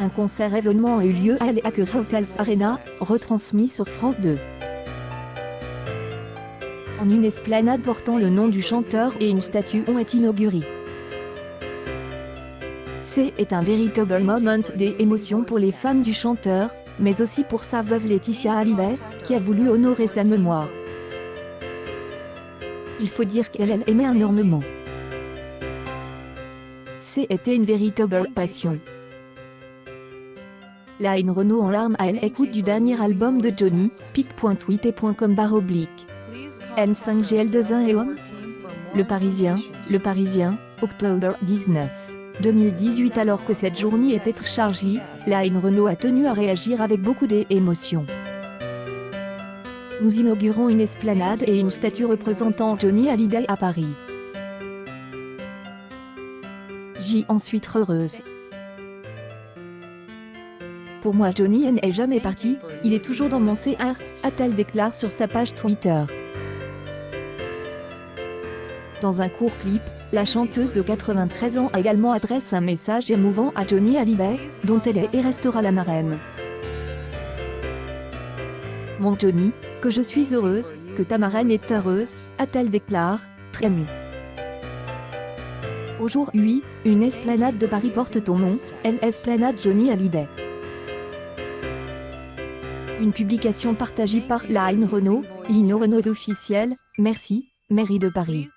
Un concert événement a eu lieu à l'Aker Hotels Arena, retransmis sur France 2. En une esplanade portant le nom du chanteur et une statue ont été inaugurées. C'est un véritable moment d'émotion pour les fans du chanteur, mais aussi pour sa veuve Laetitia Hallyday, qui a voulu honorer sa mémoire. Il faut dire qu'elle aimait énormément. C'était une véritable passion. Line Renault en larmes à l'écoute du dernier album de Johnny, pic.tweet.com/. N5GL21 et OM. Le Parisien, octobre 19. 2018. Alors que cette journée était très chargée, Line Renault a tenu à réagir avec beaucoup d'émotion. Nous inaugurons une esplanade et une statue représentant Johnny Hallyday à Paris. J'y en suis très heureuse. Pour moi, Johnny n'est jamais parti, il est toujours dans mon CR, a-t-elle déclaré sur sa page Twitter. Dans un court clip, la chanteuse de 93 ans a également adressé un message émouvant à Johnny Hallyday, dont elle est et restera la marraine. Mon Johnny, que je suis heureuse, que ta marraine est heureuse, a-t-elle déclaré, très émue. Aujourd'hui, une esplanade de Paris porte ton nom, l'esplanade Johnny Hallyday. Une publication partagée par Line Renault, Lino Renault officiel, merci, mairie de Paris.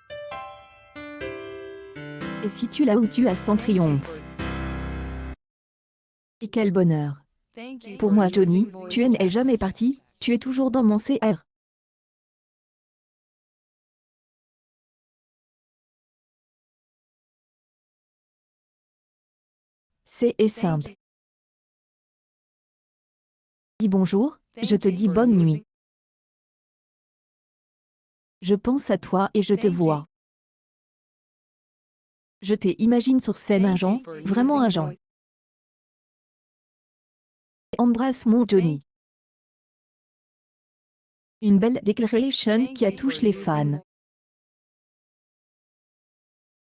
Et si tu là où tu as ton triomphe. Et quel bonheur. Pour moi Johnny, tu n'es jamais parti, tu es toujours dans mon CR. C'est simple. Dis bonjour, je te dis bonne nuit. Je pense à toi et je te vois. Je t'imagine sur scène un Jean, vraiment un Jean. Embrasse mon Johnny. Une belle déclaration qui a touché les fans.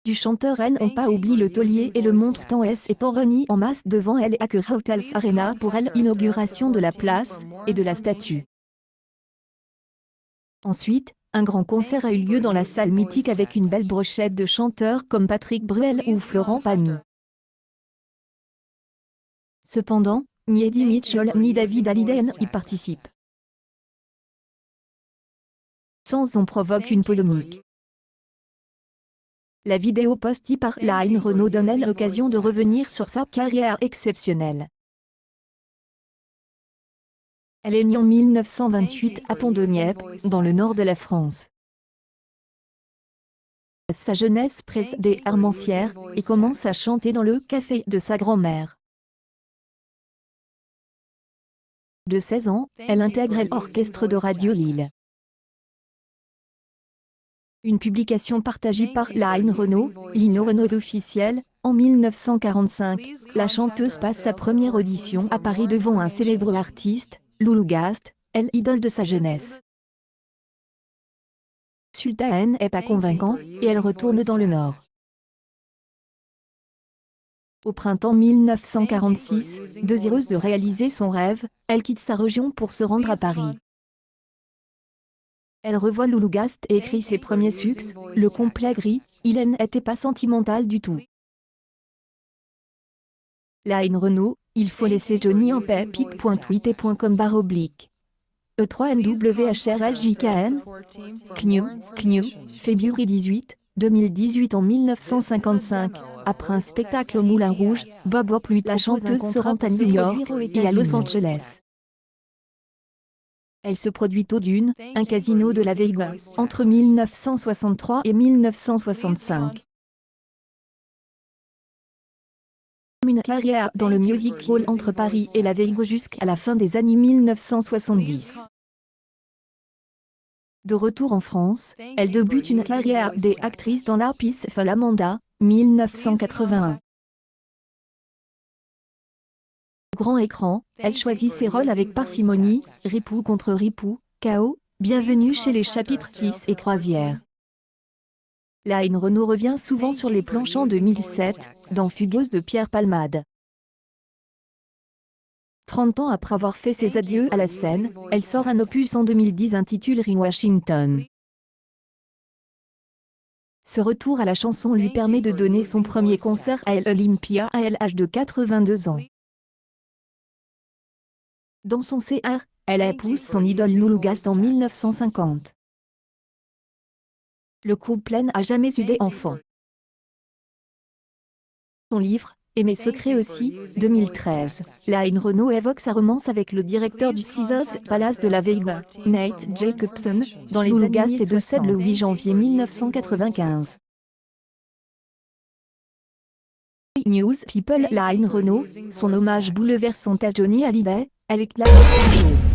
Du chanteur N n'ont pas oublié le taulier et le montre tant S est réunis en masse devant l'Aker Hotels Arena pour l'inauguration de la place et de la statue. Ensuite, un grand concert a eu lieu dans la salle mythique avec une belle brochette de chanteurs comme Patrick Bruel ou Florent Pagny. Cependant, ni Eddie Mitchell ni David Hallyday y participent. Sans on provoque une polémique. La vidéo postée par Line Renault donne l'occasion de revenir sur sa carrière exceptionnelle. Elle est née en 1928 à Pont-de-Nièvre, dans le nord de la France. Sa jeunesse près des Armentières, et commence à chanter dans le café de sa grand-mère. De 16 ans, elle intègre l'orchestre de Radio Lille. Une publication partagée par Line Renault, Lino Renault officiel, en 1945, la chanteuse passe sa première audition à Paris devant un célèbre artiste, Loulou Gast, l'idole de sa jeunesse. Sultan n'est pas convaincant, et elle retourne dans le Nord. Au printemps 1946, désireuse de réaliser son rêve, elle quitte sa région pour se rendre à Paris. Elle revoit Loulou Gast et écrit ses premiers succès, Le complet gris, il n'était pas sentimental du tout. Line Renault, il faut laisser Johnny en paix. pic.tweet.com/. E3NWHRLJKN CNU, février 18, 2018. En 1955, après un spectacle au Moulin Rouge, Bob Hope la chanteuse se rend à New York et à Los Angeles. Elle se produit au Dune, un casino de la Vegas, entre 1963 et 1965. Une carrière dans le music hall entre Paris et la Vegas jusqu'à la fin des années 1970. De retour en France, elle débute une carrière d'actrice dans La Pièce Falamanda, 1981. Grand écran, elle choisit ses rôles avec parcimonie, Ripoux contre Ripoux, K.O., Bienvenue chez les chapitres Kiss et Croisière. Line Renault revient souvent sur les planches en 2007, dans Fugueuse de Pierre Palmade. 30 ans après avoir fait ses adieux à la scène, elle sort un opus en 2010 intitulé Ring Washington. Ce retour à la chanson lui permet de donner son premier concert à l'Olympia à l'âge de 82 ans. Dans son CR, elle épouse son idole Lulu Gast en 1950. Le couple n'a jamais eu d'enfant. Son livre, et mes secrets aussi, 2013, Lynne Renaud évoque sa romance avec le directeur du Caesars Palace de la Vega, Nate Jacobson, dans les années 60 et décède le 8 janvier 1995. News People Lynne Renaud, son hommage bouleversant à Johnny Hallyday, elle éclate son show.